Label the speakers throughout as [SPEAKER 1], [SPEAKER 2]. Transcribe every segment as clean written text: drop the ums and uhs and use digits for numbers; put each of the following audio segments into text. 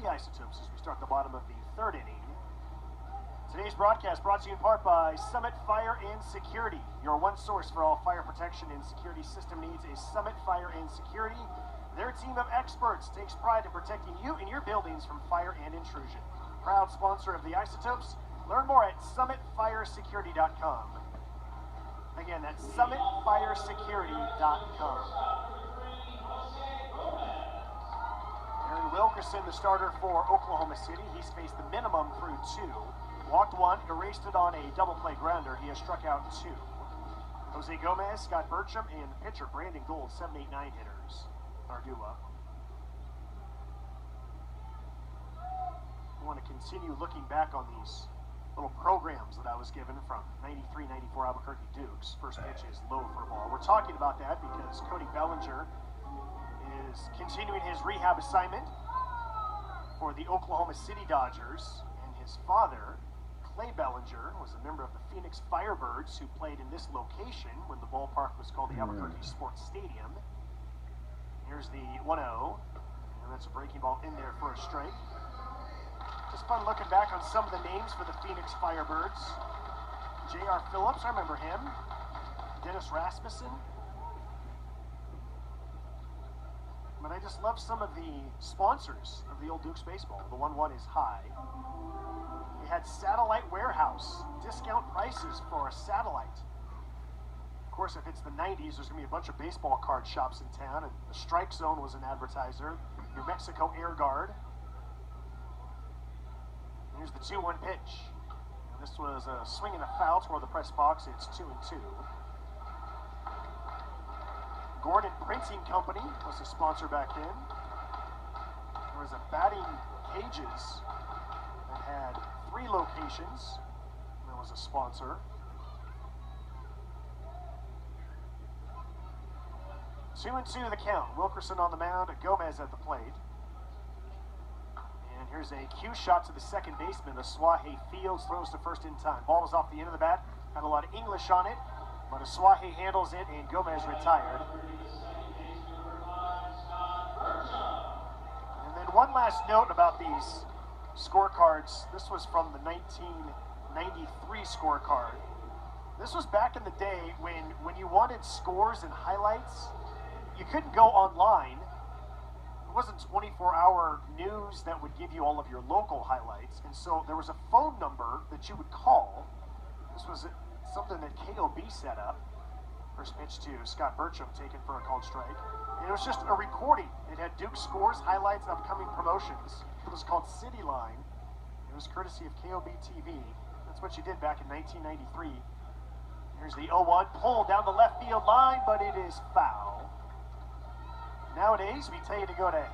[SPEAKER 1] the Isotopes as we start the bottom of the third inning. Today's broadcast brought to you in part by Summit Fire and Security. Your one source for all fire protection and security system needs is Summit Fire and Security. Their team of experts takes pride in protecting you and your buildings from fire and intrusion. Proud sponsor of the Isotopes. Learn more at summitfiresecurity.com. Again, that's summitfiresecurity.com. Wilkerson, the starter for Oklahoma City. He's faced the minimum through two. Walked one, erased it on a double play grounder. He has struck out two. Jose Gomez, Scott Burcham, and pitcher Brandon Gold, 7, 8, 9 hitters are due up. I want to continue looking back on these little programs that I was given from 93-94 Albuquerque Dukes. First pitch is low for a ball. We're talking about that because Cody Bellinger is continuing his rehab assignment for the Oklahoma City Dodgers, and his father, Clay Bellinger, was a member of the Phoenix Firebirds who played in this location when the ballpark was called the Albuquerque Sports Stadium. Here's the 1-0, and that's a breaking ball in there for a strike. Just fun looking back on some of the names for the Phoenix Firebirds. J.R. Phillips, I remember him. Dennis Rasmussen. But I just love some of the sponsors of the old Dukes baseball. The 1-1 is high. We had Satellite Warehouse, discount prices for a satellite. Of course, if it's the 90s, there's going to be a bunch of baseball card shops in town, and the Strike Zone was an advertiser. New Mexico Air Guard. Here's the 2-1 pitch. And this was a swing and a foul toward the press box. It's 2-2. Gordon Printing Company was a sponsor back then. There was a batting cages that had 3 locations. There was a sponsor. 2-2 the count. Wilkerson on the mound, Gomez at the plate. And here's a cue shot to the second baseman. Asuaje Fields throws to first in time. Ball was off the end of the bat. Had a lot of English on it. But Asuaje handles it, and Gomez retired. And then one last note about these scorecards. This was from the 1993 scorecard. This was back in the day when you wanted scores and highlights, you couldn't go online. It wasn't 24-hour news that would give you all of your local highlights. And so there was a phone number that you would call. This was something that KOB set up. First pitch to Scott Burcham, taken for a called strike. And it was just a recording. It had Duke scores, highlights, and upcoming promotions. It was called City Line. It was courtesy of KOB TV. That's what you did back in 1993. Here's the 0-1, pulled down the left field line, but it is foul. Nowadays, we tell you to go to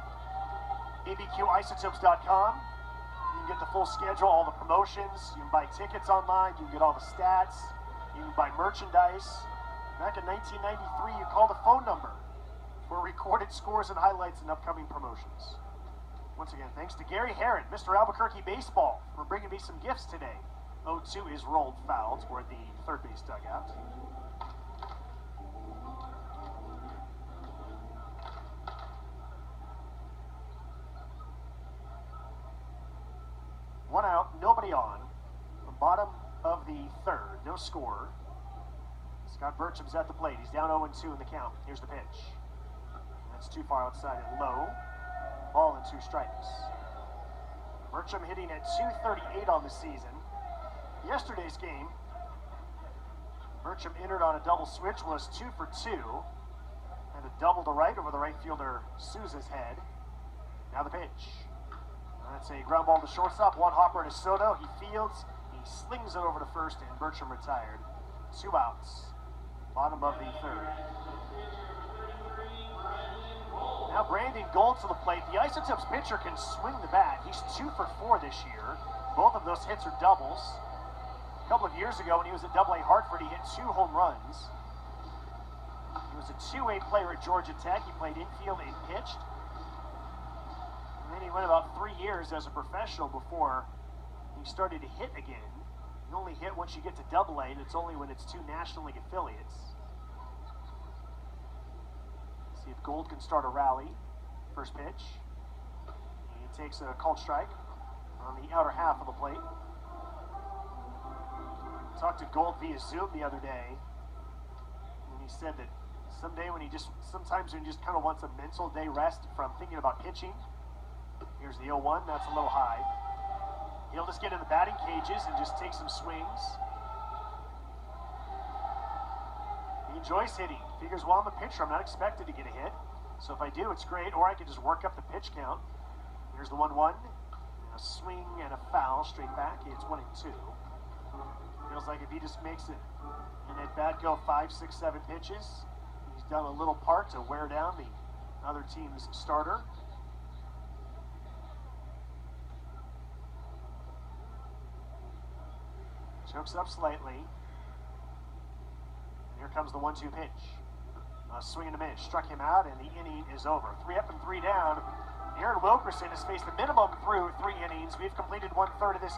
[SPEAKER 1] abqisotopes.com. You can get the full schedule, all the promotions. You can buy tickets online. You can get all the stats. You can buy merchandise. Back in 1993, you called a phone number for recorded scores and highlights and upcoming promotions. Once again, thanks to Gary Herron, Mr. Albuquerque Baseball, for bringing me some gifts today. 0-2 is rolled foul toward the third base dugout. One out, nobody on. The bottom of the third, no score. Scott Burcham's at the plate. He's down 0-2 in the count. Here's the pitch. That's too far outside and low. Ball and 2 strikes. Burcham hitting at .238 on the season. Yesterday's game, Burcham entered on a double switch, was 2 for 2. And a double to right over the right fielder Souza's head. Now the pitch. That's a ground ball to shortstop. One hopper to Soto. He fields. He slings it over to first, and Burcham retired. 2 outs. Bottom of the third. Now Brandon Gold to the plate. The Isotopes pitcher can swing the bat. He's 2 for 4 this year. Both of those hits are doubles. A couple of years ago when he was at AA Hartford, he hit 2 home runs. He was a 2A player at Georgia Tech. He played infield and pitched. And then he went about 3 years as a professional before he started to hit again. You only hit once you get to AA, and it's only when it's 2 National League affiliates. See if Gold can start a rally. First pitch. He takes a called strike on the outer half of the plate. Talked to Gold via Zoom the other day, and he said that sometimes when he just kind of wants a mental day rest from thinking about pitching. Here's the 0-1, that's a little high. He'll just get in the batting cages and just take some swings. He enjoys hitting. Figures, well, I'm a pitcher, I'm not expected to get a hit. So if I do, it's great, or I can just work up the pitch count. Here's the 1-1, a swing and a foul straight back. It's 1-2. Feels like if he just makes it and at bat go 5, 6, 7 pitches, he's done a little part to wear down the other team's starter. Chokes up slightly. And here comes the 1-2 pitch. A swing and a miss. Struck him out, and the inning is over. 3 up and 3 down. Aaron Wilkerson has faced a minimum through 3 innings. We've completed 1/3 of this